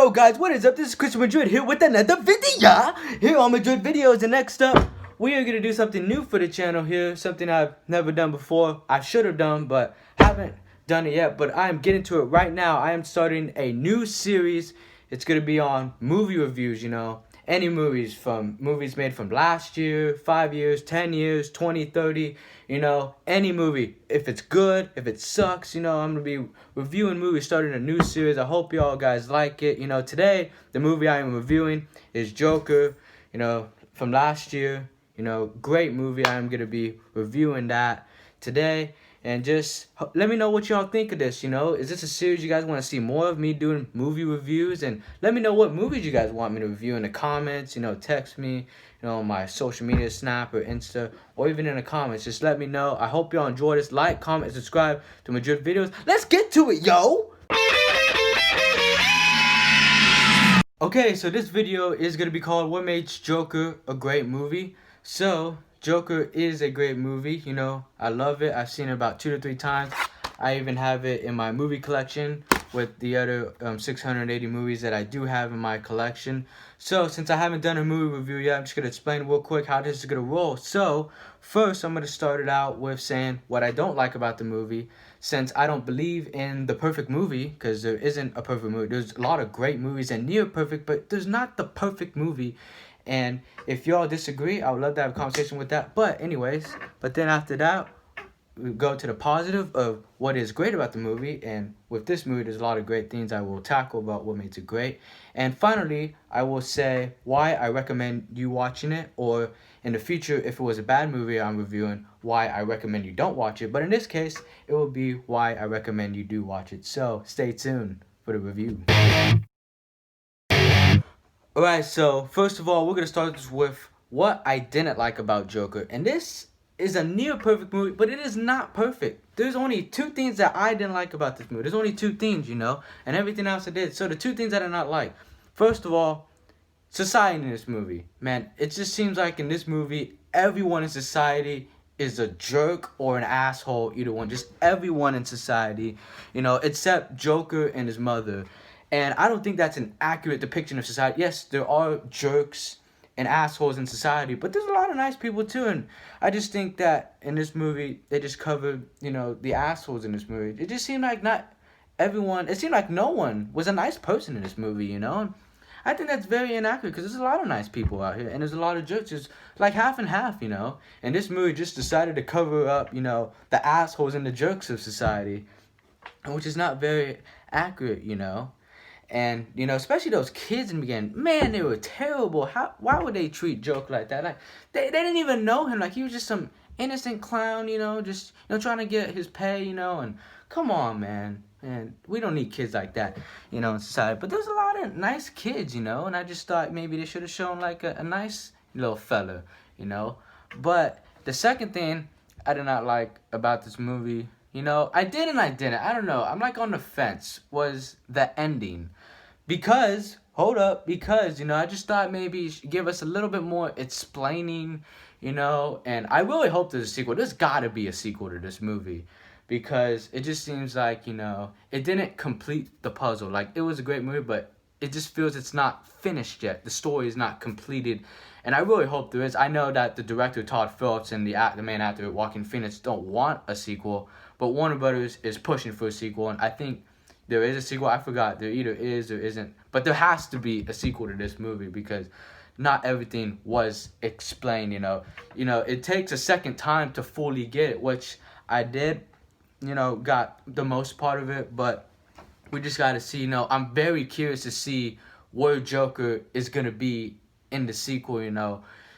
Yo guys, what is up? This is Chris Madrid here with another video here on Madrid Videos. And next up, we are going to do something new for the channel here. Something I've never done before. I should have done, but haven't done it yet. But I am getting to it right now. I am starting a new series. It's going to be on movie reviews, any movies, from movies made from last year, 5 years, 10 years, 20, 30, any movie. If it's good, if it sucks, I'm going to be reviewing movies, starting a new series. I hope y'all guys like it. Today, the movie I am reviewing is Joker, from last year. Great movie. I am going to be reviewing that today. And just let me know what y'all think of this, Is this a series you guys want to see more of me doing movie reviews? And let me know what movies you guys want me to review in the comments, text me, on my social media, Snap or Insta, or even in the comments. Just let me know. I hope y'all enjoy this. Like, comment, subscribe to Madrid Videos. Let's get to it, yo! Okay, so this video is going to be called What Makes Joker a Great Movie? So, Joker is a great movie, I love it. I've seen it about 2 to 3 times. I even have it in my movie collection with the other 680 movies that I do have in my collection. So, since I haven't done a movie review yet, I'm just going to explain real quick how this is going to roll. So, first I'm going to start it out with saying what I don't like about the movie. Since I don't believe in the perfect movie, because there isn't a perfect movie. There's a lot of great movies and near perfect, but there's not the perfect movie. And if y'all disagree, I would love to have a conversation with that. But then after that, we go to the positive of what is great about the movie. And with this movie, there's a lot of great things I will tackle about what makes it great. And finally, I will say why I recommend you watching it. Or in the future, if it was a bad movie I'm reviewing, why I recommend you don't watch it. But in this case, it will be why I recommend you do watch it. So stay tuned for the review. Alright, so first of all, we're going to start this with what I didn't like about Joker. And this is a near perfect movie, but it is not perfect. There's only 2 things that I didn't like about this movie. There's only 2 things, and everything else I did. So the 2 things I did not like. First of all, society in this movie. Man, it just seems like in this movie, everyone in society is a jerk or an asshole, either one. Just everyone in society, except Joker and his mother. And I don't think that's an accurate depiction of society. Yes, there are jerks and assholes in society, but there's a lot of nice people too. And I just think that in this movie, they just covered, the assholes in this movie. It just seemed like not everyone, it seemed like no one was a nice person in this movie, And I think that's very inaccurate because there's a lot of nice people out here and there's a lot of jerks. It's like half and half, And this movie just decided to cover up, the assholes and the jerks of society, which is not very accurate, And, especially those kids in the beginning, man, they were terrible. Why would they treat Joker like that? Like, they didn't even know him. Like, he was just some innocent clown, just, trying to get his pay, and come on, man. And we don't need kids like that, in society. But there's a lot of nice kids, and I just thought maybe they should have shown, like, a nice little fella, But the second thing I did not like about this movie, I did and I didn't. I don't know. I'm, like, on the fence, was the ending. Because, I just thought maybe give us a little bit more explaining, and I really hope there's a sequel. There's gotta be a sequel to this movie, because it just seems like, it didn't complete the puzzle. Like, it was a great movie, but it just feels it's not finished yet. The story is not completed, and I really hope there is. I know that the director, Todd Phillips, and the main actor, Joaquin Phoenix, don't want a sequel, but Warner Brothers is pushing for a sequel, and I think there is a sequel. I forgot. There either is or isn't. But there has to be a sequel to this movie because not everything was explained, It takes a second time to fully get it, which I did, got the most part of it. But we just got to see, I'm very curious to see where Joker is going to be in the sequel,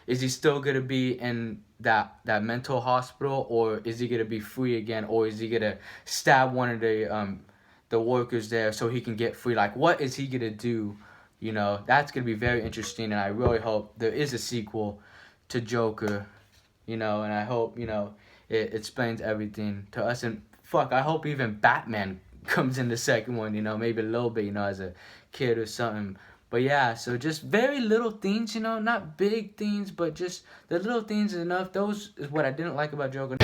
Is he still going to be in that mental hospital, or is he going to be free again, or is he going to stab one of the workers there so he can get free? Like, what is he gonna do? That's gonna be very interesting, and I really hope there is a sequel to Joker, and I hope it explains everything to us. And I hope even Batman comes in the second one, maybe a little bit, as a kid or something. But yeah, so just very little things, not big things, but just the little things is enough. Those is what I didn't like about Joker.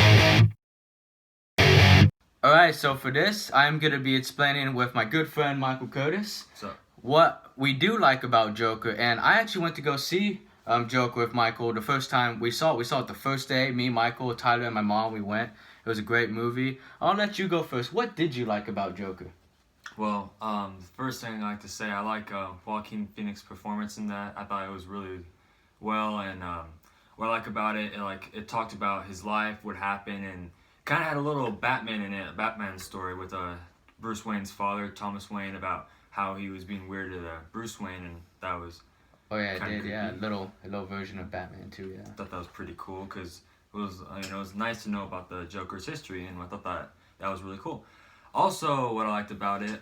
Alright, so for this, I'm going to be explaining with my good friend Michael Curtis. What's up? what we do like about Joker, and I actually went to go see Joker with Michael the first time we saw it the first day. Me, Michael, Tyler, and my mom. We went. It was a great movie. I'll let you go first. What did you like about Joker? Well, the first thing I like to say, I like Joaquin Phoenix's performance in that. I thought it was really well, and what I like about it, it talked about his life, what happened, and kind of had a little Batman in it, a Batman story with Bruce Wayne's father, Thomas Wayne, about how he was being weird to Bruce Wayne, and that was Oh yeah, it kind of did. creepy. Yeah, a little version of Batman too. Yeah. I thought that was pretty cool because it was it was nice to know about the Joker's history, and I thought that was really cool. Also, what I liked about it,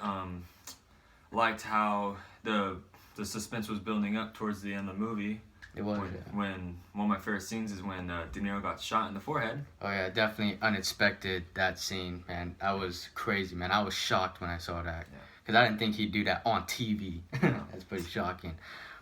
liked how the suspense was building up towards the end of the movie. It was. When, Yeah. when one of my favorite scenes is when De Niro got shot in the forehead. Oh yeah, definitely unexpected that scene, man. I was crazy, man. I was shocked when I saw that Yeah. because I didn't think he'd do that on TV. Yeah. That's pretty shocking.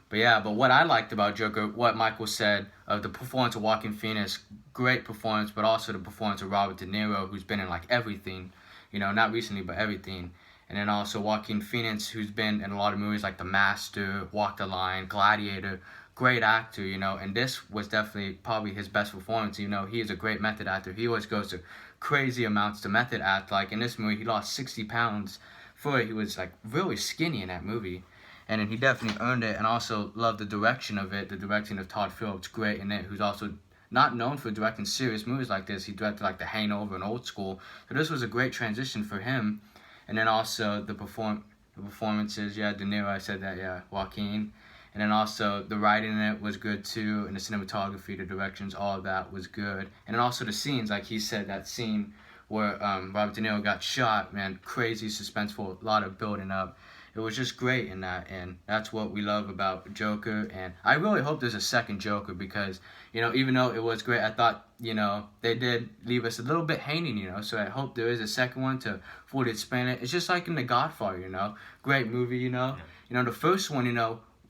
But yeah, but what I liked about Joker, what Michael said of the performance of Joaquin Phoenix, great performance, but also the performance of Robert De Niro, who's been in like everything, not recently, but everything. And then also Joaquin Phoenix, who's been in a lot of movies like The Master, Walk the Line, Gladiator. Great actor, and this was definitely probably his best performance. He is a great method actor. He always goes to crazy amounts to method act. Like in this movie, he lost 60 pounds for it. He was like really skinny in that movie. And then he definitely earned it, and also loved the direction of it. The direction of Todd Phillips, great in it, who's also not known for directing serious movies like this. He directed like The Hangover and Old School. So this was a great transition for him. And then also the performances, yeah, De Niro, I said that, yeah, Joaquin. And then also the writing in it was good too, and the cinematography, the directions, all of that was good. And then also the scenes, like he said, that scene where Robert De Niro got shot, man, crazy, suspenseful, a lot of building up. It was just great in that, and that's what we love about Joker. And I really hope there's a second Joker because, even though it was great, I thought, they did leave us a little bit hanging, so I hope there is a second one to fully explain it. It's just like in The Godfather, great movie, the first one,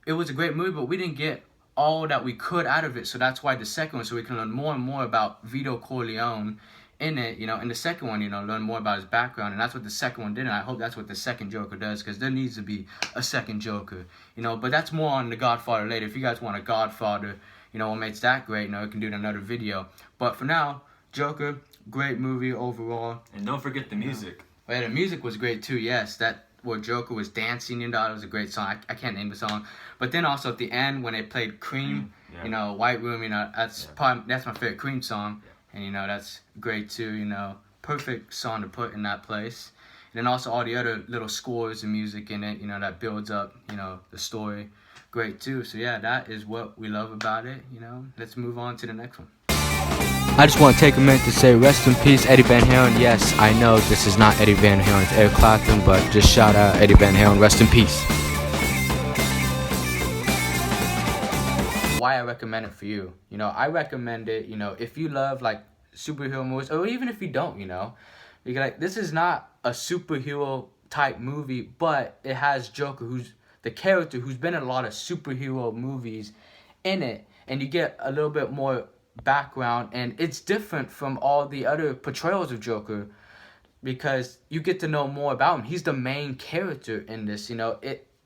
it was a great movie, but we didn't get all that we could out of it. So that's why the second one, so we can learn more and more about Vito Corleone in it, in the second one, learn more about his background. And that's what the second one did. And I hope that's what the second Joker does, because there needs to be a second Joker, But that's more on The Godfather later. If you guys want a Godfather, what makes that great, we can do it in another video. But for now, Joker, great movie overall. And don't forget the music. Oh, yeah, the music was great too, yes. That where Joker was dancing, it was a great song. I can't name the song. But then also at the end when they played Cream, Yeah. White Room, that's my favorite Cream song. Yeah. And that's great too, perfect song to put in that place. And then also all the other little scores and music in it, that builds up, the story. Great too. So yeah, that is what we love about it, Let's move on to the next one. I just want to take a minute to say rest in peace, Eddie Van Halen. Yes, I know this is not Eddie Van Halen, it's Eric Clapton, but just shout out Eddie Van Halen, rest in peace. Why I recommend it for you. I recommend it, if you love like superhero movies, or even if you don't, because like, this is not a superhero type movie, but it has Joker, who's the character who's been in a lot of superhero movies in it, and you get a little bit more background, and it's different from all the other portrayals of Joker because you get to know more about him. He's the main character in this,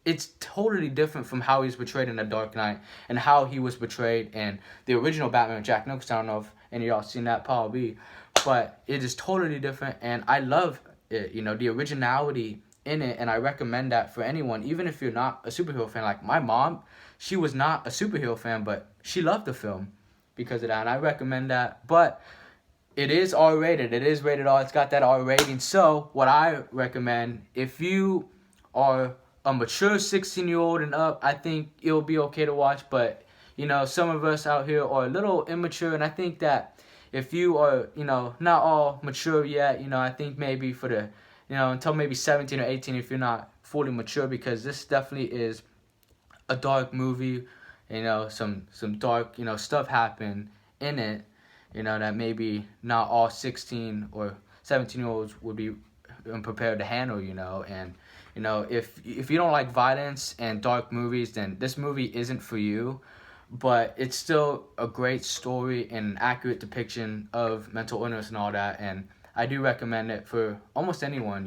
it's totally different from how he's portrayed in The Dark Knight and how he was portrayed in the original Batman with Jack Nicholson. I don't know if any of y'all seen that, probably, but it is totally different, and I love it, the originality in it, and I recommend that for anyone, even if you're not a superhero fan. Like my mom, she was not a superhero fan, but she loved the film because of that, and I recommend that. But it is R-rated. It is rated R. It's got that R rating. So what I recommend, if you are a mature 16-year-old and up, I think it'll be okay to watch. But some of us out here are a little immature, and I think that if you are not all mature yet, I think maybe for the until maybe 17 or 18 if you're not fully mature, because this definitely is a dark movie. Some dark, stuff happened in it, that maybe not all 16 or 17-year-olds would be prepared to handle, and, if you don't like violence and dark movies, then this movie isn't for you, but it's still a great story and an accurate depiction of mental illness and all that, and I do recommend it for almost anyone,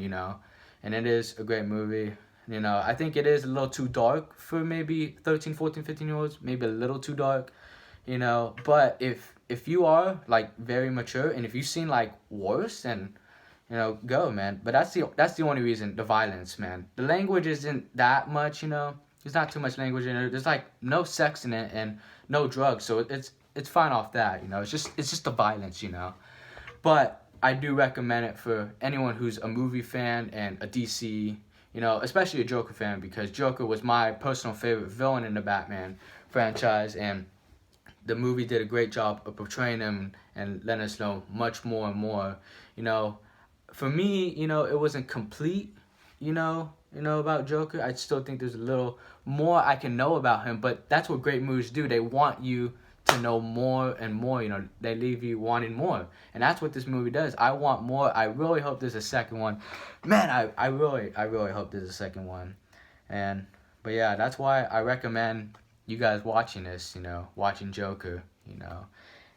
and it is a great movie. You know, I think it is a little too dark for maybe 13, 14, 15-year-olds. Maybe a little too dark, you know. But if you are like very mature and if you've seen like worse, then you know, go, man. But that's the only reason, the violence, man. The language isn't that much, you know. There's not too much language in it. There's like no sex in it and no drugs, so it's fine off that, you know. It's just the violence, you know. But I do recommend it for anyone who's a movie fan and a DC, you know, especially a Joker fan, because Joker was my personal favorite villain in the Batman franchise, and the movie did a great job of portraying him and letting us know much more and more. You know, for me, you know, it wasn't complete, about Joker. I still think there's a little more I can know about him, but that's what great movies do. They want you to know more and more, you know. They leave you wanting more. And that's what this movie does. I want more. I really hope there's a second one. Man, I really hope there's a second one. But yeah, that's why I recommend you guys watching this, you know, watching Joker, you know.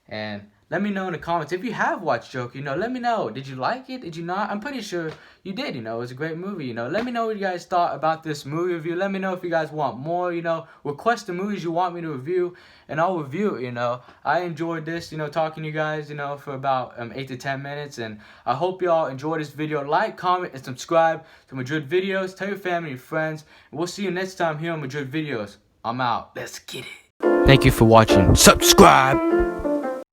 And let me know in the comments if you have watched Joker, you know, let me know. Did you like it? Did you not? I'm pretty sure you did, you know. It was a great movie, you know. Let me know what you guys thought about this movie review. Let me know if you guys want more, you know. Request the movies you want me to review, and I'll review it, you know. I enjoyed this, you know, talking to you guys, you know, for about 8 to 10 minutes. And I hope y'all enjoyed this video. Like, comment, and subscribe to Madrid Videos. Tell your family and friends. And we'll see you next time here on Madrid Videos. I'm out. Let's get it. Thank you for watching. Subscribe.